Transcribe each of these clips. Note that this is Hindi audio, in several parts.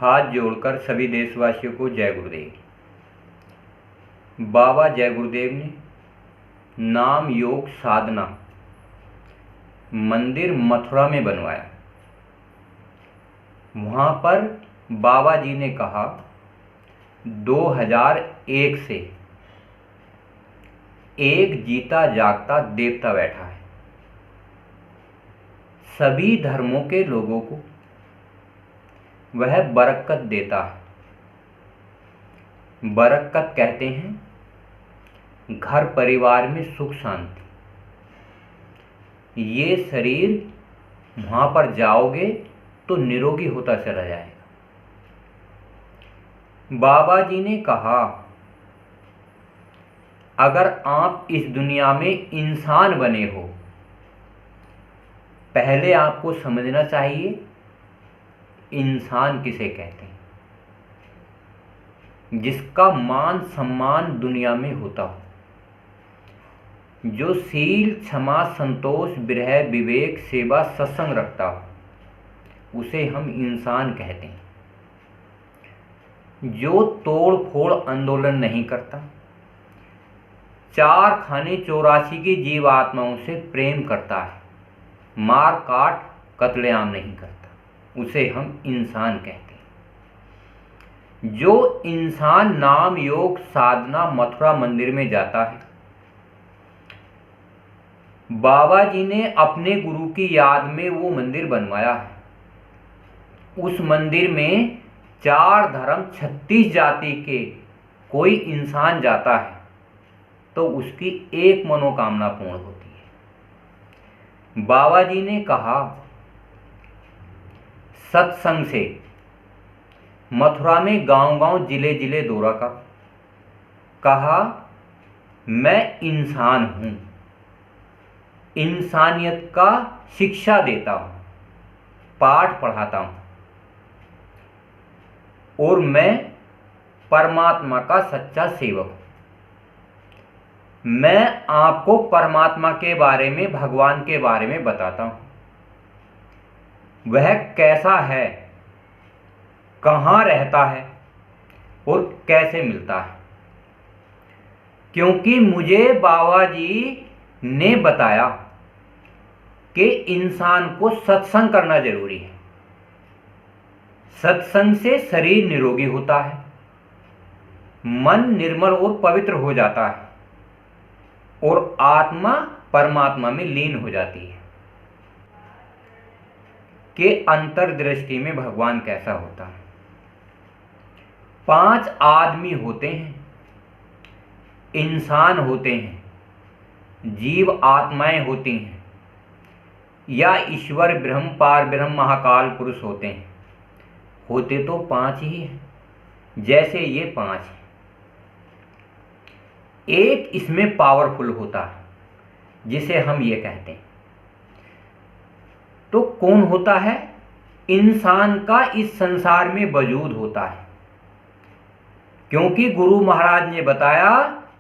हाथ जोड़कर सभी देशवासियों को जय गुरुदेव। बाबा जय गुरुदेव ने नाम योग साधना मंदिर मथुरा में बनवाया। वहाँ पर बाबा जी ने कहा 2001 से एक जीता जागता देवता बैठा है। सभी धर्मों के लोगों को वह बरकत देता है। बरकत कहते हैं घर परिवार में सुख शांति। ये शरीर वहाँ पर जाओगे तो निरोगी होता चला जाएगा। बाबा जी ने कहा अगर आप इस दुनिया में इंसान बने हो, पहले आपको समझना चाहिए इंसान किसे कहते हैं, जिसका मान सम्मान दुनिया में होता हो, जो शील क्षमा संतोष विरह विवेक सेवा सत्संग रखता हो, उसे हम इंसान कहते हैं। जो तोड़ फोड़ आंदोलन नहीं करता, चार खाने 84 की जीव आत्माओं से प्रेम करता है, मार काट कत्लेआम नहीं करता, उसे हम इंसान कहते हैं। जो इंसान नाम योग साधना मथुरा मंदिर में जाता है, बाबा जी ने अपने गुरु की याद में वो मंदिर बनवाया है। उस मंदिर में 4 धर्म 36 जाति के कोई इंसान जाता है तो उसकी एक मनोकामना पूर्ण होती है। बाबा जी ने कहा सत्संग से मथुरा में गांव-गांव जिले जिले दौरा का, कहा मैं इंसान हूं, इंसानियत का शिक्षा देता हूं, पाठ पढ़ाता हूं और मैं परमात्मा का सच्चा सेवक हूं। मैं आपको परमात्मा के बारे में, भगवान के बारे में बताता हूं। वह कैसा है, कहाँ रहता है और कैसे मिलता है, क्योंकि मुझे बाबा जी ने बताया कि इंसान को सत्संग करना जरूरी है। सत्संग से शरीर निरोगी होता है, मन निर्मल और पवित्र हो जाता है और आत्मा परमात्मा में लीन हो जाती है। कि अंतर्दृष्टि में भगवान कैसा होता है। 5 आदमी होते हैं, इंसान होते हैं, जीव आत्माएं होती हैं, या ईश्वर ब्रह्म पार ब्रह्म महाकाल पुरुष होते हैं। होते तो 5 ही हैं, जैसे ये 5 हैं। एक इसमें पावरफुल होता है जिसे हम ये कहते हैं। तो कौन होता है? इंसान का इस संसार में वजूद होता है, क्योंकि गुरु महाराज ने बताया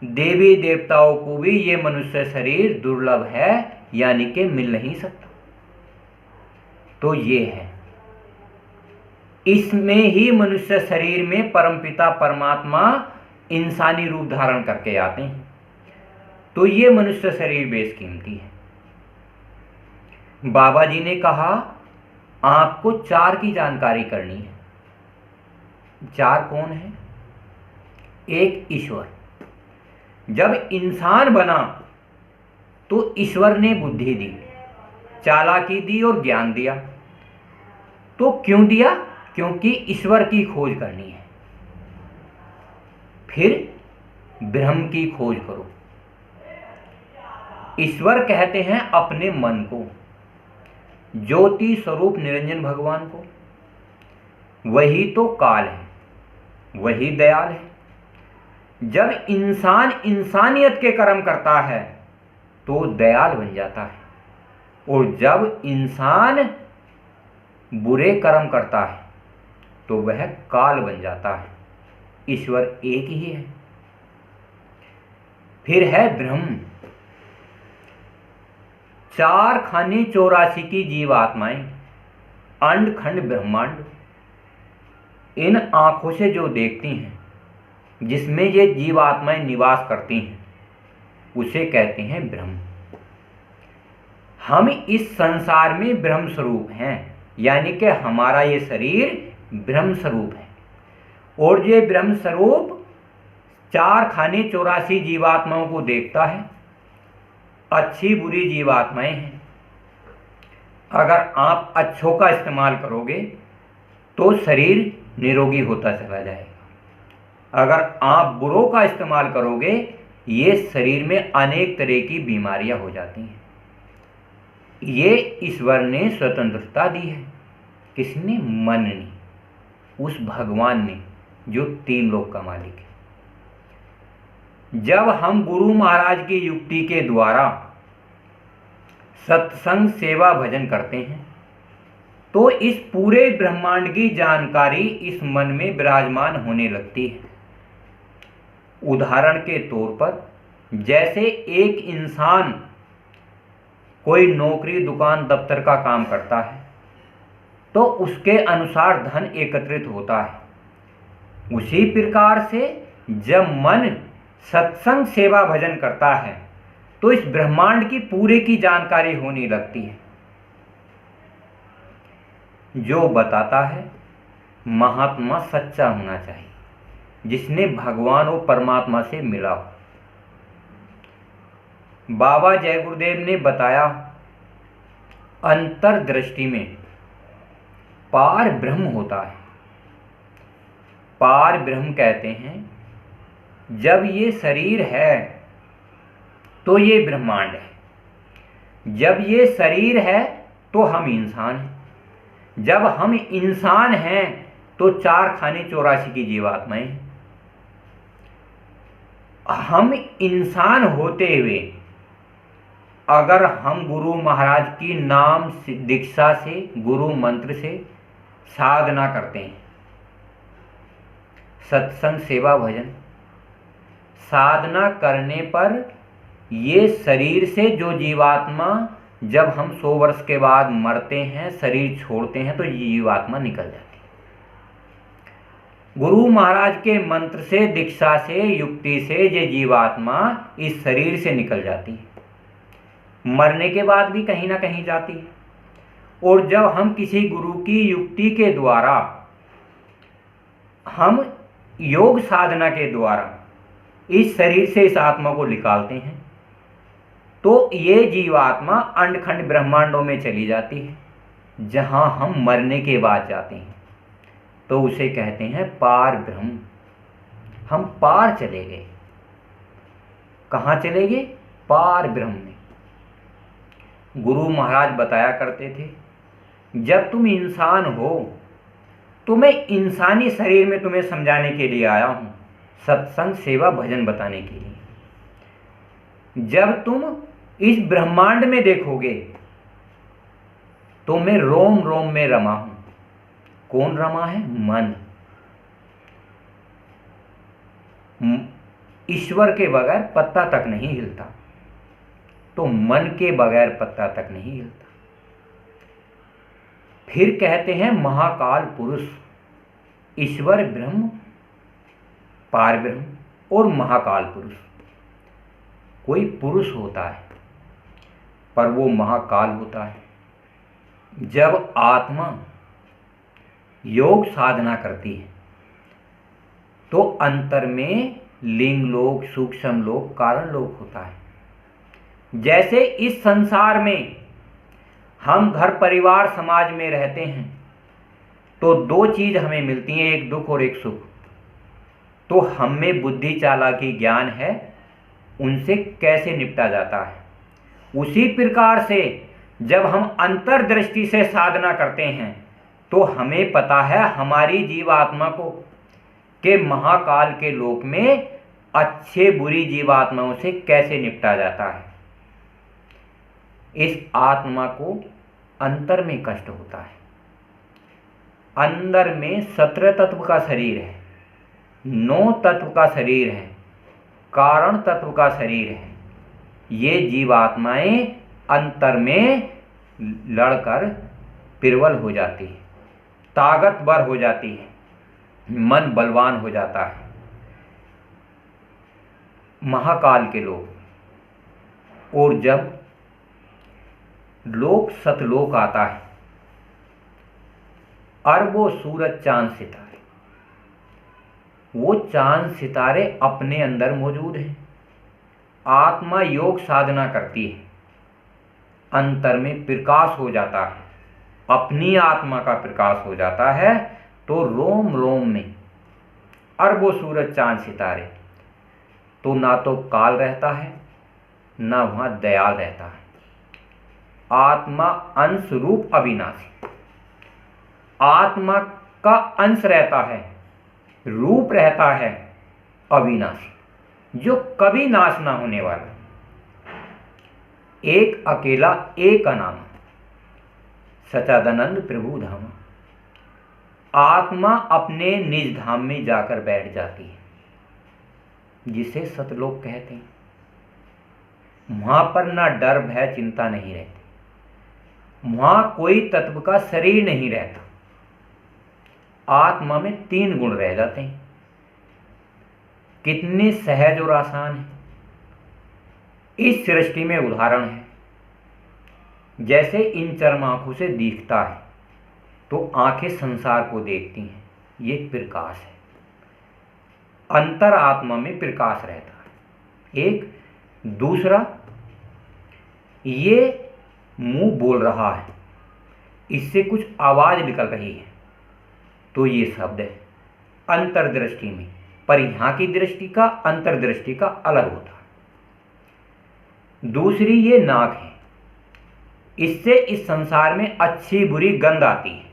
देवी देवताओं को भी ये मनुष्य शरीर दुर्लभ है, यानी कि मिल नहीं सकता। तो ये है, इसमें ही मनुष्य शरीर में परमपिता परमात्मा इंसानी रूप धारण करके आते हैं। तो ये मनुष्य शरीर बेशकीमती है। बाबा जी ने कहा आपको 4 की जानकारी करनी है। 4 कौन है? एक ईश्वर। जब इंसान बना तो ईश्वर ने बुद्धि दी, चालाकी दी और ज्ञान दिया। तो क्यों दिया? क्योंकि ईश्वर की खोज करनी है। फिर ब्रह्म की खोज करो। ईश्वर कहते हैं अपने मन को, ज्योति स्वरूप निरंजन भगवान को। वही तो काल है, वही दयाल है। जब इंसान इंसानियत के कर्म करता है तो दयाल बन जाता है, और जब इंसान बुरे कर्म करता है तो वह काल बन जाता है। ईश्वर एक ही है। फिर है ब्रह्म। 4 खाने 84 की जीवात्माएं, अंड खंड ब्रह्मांड। इन आँखों से जो देखती हैं, जिसमें ये जीवात्माएं निवास करती हैं, उसे कहते हैं ब्रह्म। हम इस संसार में ब्रह्म स्वरूप हैं, यानी कि हमारा ये शरीर ब्रह्म स्वरूप है। और ये ब्रह्म स्वरूप 4 खाने 84 जीवात्माओं को देखता है। अच्छी बुरी जीवात्माएं हैं। अगर आप अच्छों का इस्तेमाल करोगे तो शरीर निरोगी होता चला जाएगा। अगर आप बुरों का इस्तेमाल करोगे, ये शरीर में अनेक तरह की बीमारियां हो जाती हैं। ये ईश्वर ने स्वतंत्रता दी है। किसने? मन ने, उस भगवान ने जो 3 लोक का मालिक है। जब हम गुरु महाराज की युक्ति के द्वारा सत्संग सेवा भजन करते हैं तो इस पूरे ब्रह्मांड की जानकारी इस मन में विराजमान होने लगती है। उदाहरण के तौर पर, जैसे एक इंसान कोई नौकरी, दुकान, दफ्तर का काम करता है तो उसके अनुसार धन एकत्रित होता है। उसी प्रकार से जब मन सत्संग सेवा भजन करता है तो इस ब्रह्मांड की पूरे की जानकारी होने लगती है। जो बताता है महात्मा सच्चा होना चाहिए, जिसने भगवान और परमात्मा से मिला हो। बाबा जय गुरुदेव ने बताया, अंतर्दृष्टि में पार ब्रह्म होता है। पार ब्रह्म कहते हैं, जब ये शरीर है तो ये ब्रह्मांड है। जब ये शरीर है तो हम इंसान हैं। जब हम इंसान हैं तो 4 खाने 84 की जीवात्माएं। हम इंसान होते हुए अगर हम गुरु महाराज की नाम दीक्षा से, गुरु मंत्र से साधना करते हैं, सत्संग सेवा भजन साधना करने पर ये शरीर से जो जीवात्मा, जब हम 100 वर्ष के बाद मरते हैं, शरीर छोड़ते हैं, तो ये जीवात्मा निकल जाती है। गुरु महाराज के मंत्र से, दीक्षा से, युक्ति से ये जीवात्मा इस शरीर से निकल जाती है। मरने के बाद भी कहीं ना कहीं जाती है। और जब हम किसी गुरु की युक्ति के द्वारा, हम योग साधना के द्वारा इस शरीर से इस आत्मा को निकालते हैं, तो ये जीवात्मा अंडखंड ब्रह्मांडों में चली जाती है, जहां हम मरने के बाद जाते हैं। तो उसे कहते हैं पार ब्रह्म। हम पार चले गए। कहाँ चले गए? पार ब्रह्म में। गुरु महाराज बताया करते थे, जब तुम इंसान हो तो मैं इंसानी शरीर में तुम्हें समझाने के लिए आया हूं, सत्संग सेवा भजन बताने के लिए। जब तुम इस ब्रह्मांड में देखोगे तो मैं रोम रोम में रमा हूं। कौन रमा है? मन। ईश्वर के बगैर पत्ता तक नहीं हिलता, तो मन के बगैर पत्ता तक नहीं हिलता। फिर कहते हैं महाकाल पुरुष। ईश्वर ब्रह्म, पार ब्रह्म और महाकाल पुरुष। कोई पुरुष होता है पर वो महाकाल होता है। जब आत्मा योग साधना करती है तो अंतर में लिंग लोक, सूक्ष्म लोक, कारण लोक होता है। जैसे इस संसार में हम घर परिवार समाज में रहते हैं तो 2 चीज हमें मिलती हैं, एक दुख और एक सुख। तो हम में बुद्धि, चालाकी, ज्ञान है, उनसे कैसे निपटा जाता है। उसी प्रकार से जब हम अंतर्दृष्टि से साधना करते हैं तो हमें पता है हमारी जीवात्मा को के महाकाल के लोक में अच्छे बुरी जीवात्माओं से कैसे निपटा जाता है। इस आत्मा को अंतर में कष्ट होता है। अंदर में 17 तत्व का शरीर है, 9 तत्व का शरीर है, कारण तत्व का शरीर है। ये जीवात्माएं अंतर में लड़कर प्रबल हो जाती है, ताकतवर हो जाती है। मन बलवान हो जाता है। महाकाल के लोग, और जब लोक सतलोक आता है, अरबों सूरज चांद सितारे, वो चांद सितारे अपने अंदर मौजूद हैं। आत्मा योग साधना करती है, अंतर में प्रकाश हो जाता है, अपनी आत्मा का प्रकाश हो जाता है, तो रोम रोम में अरबों सूरज चांद सितारे, तो ना तो काल रहता है, ना वहां दयाल रहता है। आत्मा अंश रूप अविनाशी, आत्मा का अंश रहता है, रूप रहता है अविनाशी, जो कभी नाश ना होने वाला, एक अकेला एक अनामा, सच्चिदानंद प्रभु धाम। आत्मा अपने निज धाम में जाकर बैठ जाती है, जिसे सतलोक कहते हैं। वहां पर ना डर भय चिंता नहीं रहती, वहां कोई तत्व का शरीर नहीं रहता। आत्मा में 3 गुण रह जाते हैं। कितने सहज और आसान है। इस सृष्टि में उदाहरण है, जैसे इन चर्म आंखों से दिखता है, तो आंखें संसार को देखती हैं, ये प्रकाश है। अंतर आत्मा में प्रकाश रहता है। एक दूसरा, ये मुंह बोल रहा है, इससे कुछ आवाज निकल रही है, तो ये शब्द है अंतर्दृष्टि में। पर यहां की दृष्टि का अंतर्दृष्टि का अलग होता है। दूसरी, ये नाक है, इससे इस संसार में अच्छी बुरी गंध आती है।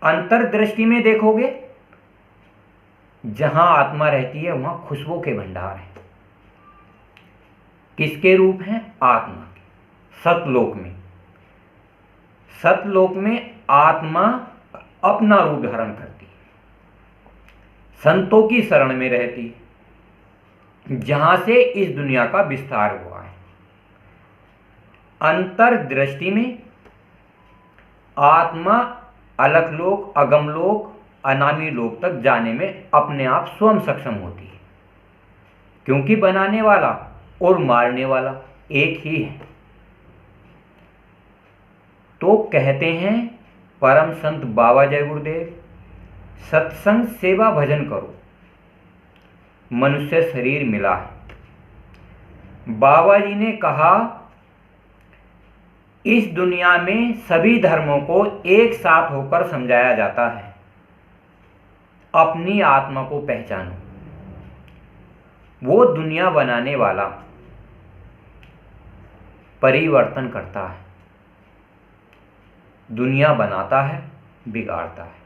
अंतर्दृष्टि में देखोगे, जहां आत्मा रहती है वहां खुशबू के भंडार है। किसके रूप हैं? आत्मा के। सतलोक में, सतलोक में आत्मा अपना रूप धारण करती है, संतों की शरण में रहती है, जहां से इस दुनिया का विस्तार हुआ है। अंतर्दृष्टि में आत्मा अलख लोक, अगम लोक, अनामी लोक तक जाने में अपने आप स्वयं सक्षम होती है, क्योंकि बनाने वाला और मारने वाला एक ही है। तो कहते हैं परम संत बाबा जय गुरुदेव, सत्संग सेवा भजन करो, मनुष्य शरीर मिला है। बाबा जी ने कहा, इस दुनिया में सभी धर्मों को एक साथ होकर समझाया जाता है, अपनी आत्मा को पहचानो। वो दुनिया बनाने वाला परिवर्तन करता है, दुनिया बनाता है, बिगाड़ता है,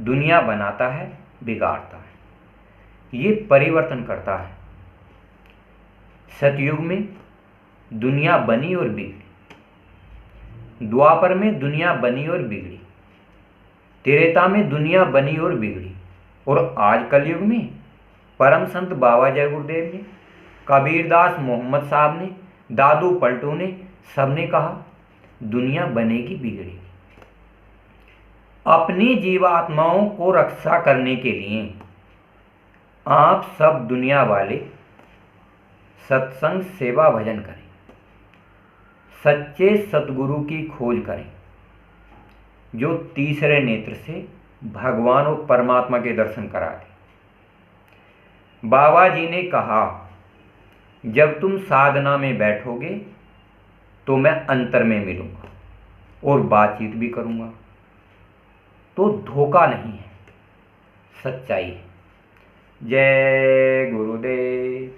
दुनिया बनाता है, बिगाड़ता है, ये परिवर्तन करता है। सतयुग में दुनिया बनी और बिगड़ी, द्वापर में दुनिया बनी और बिगड़ी, त्रेता में दुनिया बनी और बिगड़ी, और आज कलयुग में परम संत बाबा जय गुरुदेव ने, कबीरदास मोहम्मद साहब ने, दादू पलटू ने, सबने कहा दुनिया बनेगी बिगड़ेगी। अपनी जीवात्माओं को रक्षा करने के लिए आप सब दुनिया वाले सत्संग सेवा भजन करें, सच्चे सतगुरु की खोज करें, जो तीसरे नेत्र से भगवान और परमात्मा के दर्शन करा दे। बाबा जी ने कहा, जब तुम साधना में बैठोगे तो मैं अंतर में मिलूंगा और बातचीत भी करूंगा, तो धोखा नहीं है, सच्चाई है। जय गुरुदेव।